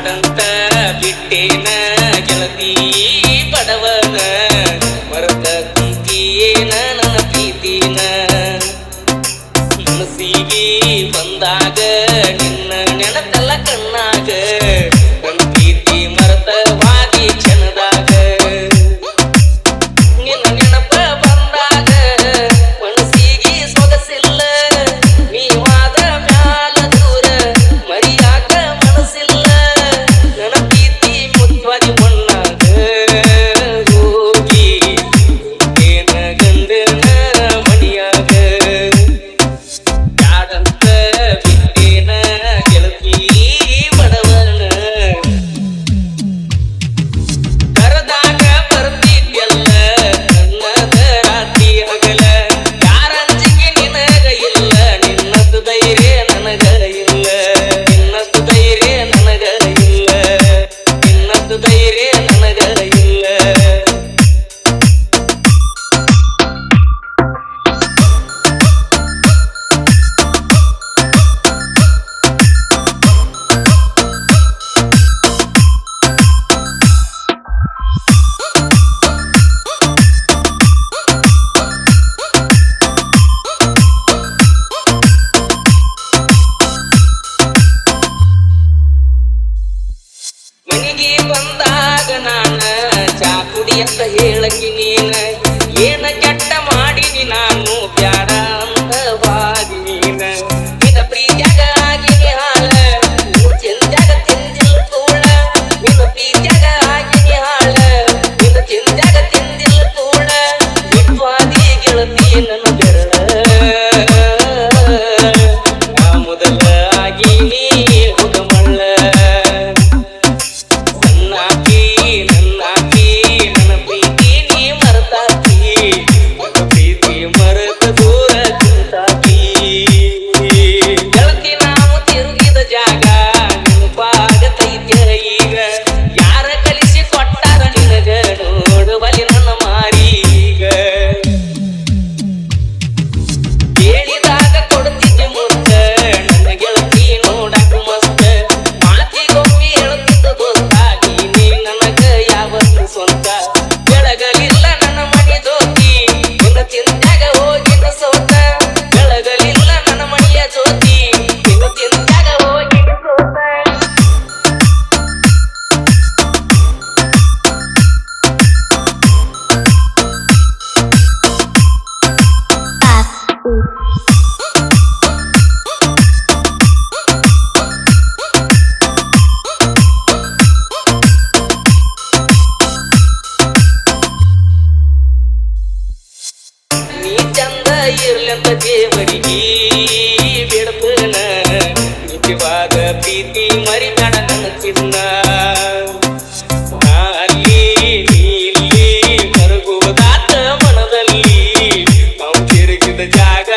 ಬ್ಯಾಡಂತ ಬಿಟ್ಟೇನ ಗೆಳತಿ ಬಡವನ ಮರತ ಕುಂತಿಯೇನ ನನ್ನ ಪ್ರೀತಿನ ಮನಸ್ಸಿಗೆ ಬಂದಾಗ ನಿನ್ನ ನೆನಪೆಲ್ಲ ಕಣ್ಣಾಗ ನನ್ನ ಪ್ರೀತಿ ಮರತವಾಗಿ ಕ್ಷಣದಾಗ ನಿನ್ನ ನೆನಪ ಬಂದಾಗ ಮನಸ್ಸಿಗೆ ಸೊಗಸಿಲ್ಲ ನೀವಾದ ಮ್ಯಾಲ ದೂರ ಮರಿಯಾಕ ಮನಸ್ಸಿಲ್ಲ ನನ್ನ ಪ್ರೀತಿ ಮುತ್ವಾಗಿ ಮಣ್ಣಾಗ ಹೋಗಿ ಏನ ಗಂಡನ ಮಣಿಯಾಗ ಯಾರಂತ ಬಿಟ್ಟೇನ ಗೆಳತಿ ಬಡವನ ಕರದಾಗ ಬರ್ತಿದ್ಯಲ್ಲ ನನ್ನದ ರಾತ್ರಿ ಹಗಲ ಯಾರಂಜಿಗೆ ನಿನಗ ಇಲ್ಲ ನಿನ್ನದು ಧೈರ್ಯ ನನಗ ಇಲ್ಲ ನಿನ್ನದು ಧೈರ್ಯ ನನಗ ಇಲ್ಲ ನಿನ್ನದು ಧೈರ್ಯ ನನಗ ಇಲ್ಲ ಮನೆಗೆ ಬಂದಾಗ ನಾನ ಚಾ ಕುಡಿ ಅಂತ ಹೇಳಕಿ ನೀನ ಏನ ಕೆಟ್ಟ ಮಾಡಿನಿ ನಾನು ಬ್ಯಾಡ ಅಂತವಾಗಿ ನೀನ ನಿನ್ನ ಪ್ರೀತ್ಯಾಗ ಆಗಿನಿ ಹಾಳ ಚಿಂತ್ಯಾಗ ತಿಂದಿಲ್ ಕೂಳ ನಿನ್ನ ಪ್ರೀತ್ಯಾಗ ಆಗಿನಿ ಹಾಳ ನಿನ್ನ ಚಿಂತ್ಯಾಗ ತಿಂದಿಲ್ ಕೂಳ ಬಿಟ್ವಾದಿ ಗೆಳತಿ ನನ್ನ ಬೆರಳ ನಾ ಮೊದಲ ಆಗಿನಿ ಹುಗಮಳ್ಳ ನನ್ನಾಕಿ ನನ್ನ ಪ್ರೀತಿ ನೀ ಮರತಾಕಿ ನನ್ನ ಪ್ರೀತಿ ಮರೆತ ದೂರ ಕುಂತಾಕಿ ಗೆಳತಿ ನಾವು ತಿರುಗಿದ ಜಾಗ ನೆನಪಾಗತೈತೆ ಈಗ ಯಾರ ಕಲಿಸಿ ಕೊಟ್ಟಾರ ನಿನಗ ನೋಡುವಲ್ಲಿ ನನ್ನ ಮಾರೀಗ ಕೇಳಿದಾಗ ಕೊಡುತ್ತಿದ್ದೆ ಮುತ್ತ ನನ್ನ ಗೆಳತಿ ನೋಡಕ ಮಸ್ತ ಮಾತಿಗೊಮ್ಮೆ ಹೇಳುತ್ತಿದ್ದ ದೋಸ್ತ ನೀನೇ ನನಗ ಯಾವತ್ತು ಸ್ವಂತ ಬೆಳಗಲಿಲ್ಲ ನನ್ನ ಮನೆ ಜ್ಯೋತಿ ನಿನ್ನ ಚಿಂತ್ಯಾಗ ಹೋಗಿನ ಸೋತ ಬೆಳಗಲಿಲ್ಲ ನನ್ನ ಮನೆಯ ಜ್ಯೋತಿ ನಿನ್ನ ಚಿಂತ್ಯಾಗ ಹೋಗಿನ ಸೋತ ನೀ ಚಂದ ಇರ್ಲಂತ ದೇವರಿಗೆ ಬೇಡ್ತನ ನಿಜವಾದ ಪ್ರೀತಿ ಮರಿಬೇಡ ನನ್ನ ಚಿನ್ನ ಅಲ್ಲಿ ಇಲ್ಲಿ ಮರಗುವುದಾತ ಮನದಲ್ಲಿ ನಾವು ತಿರುಗಿದ ಜಾಗ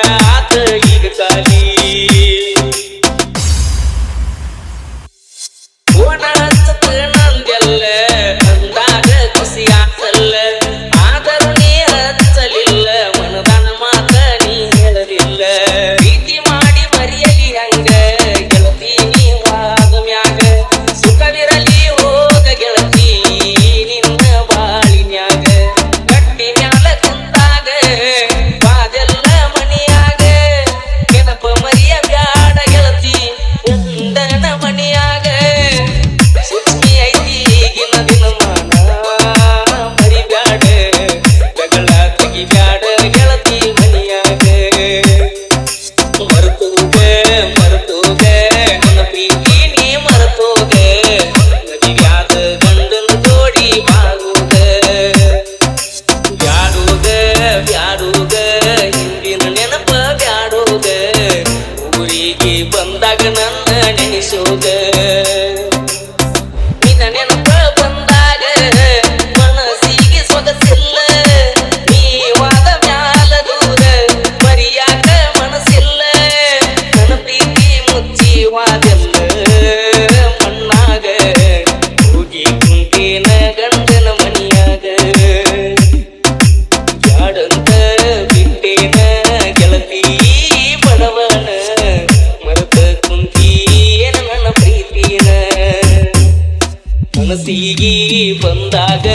ಪ್ರೀತಿಗಿ ಬಂದಾಗ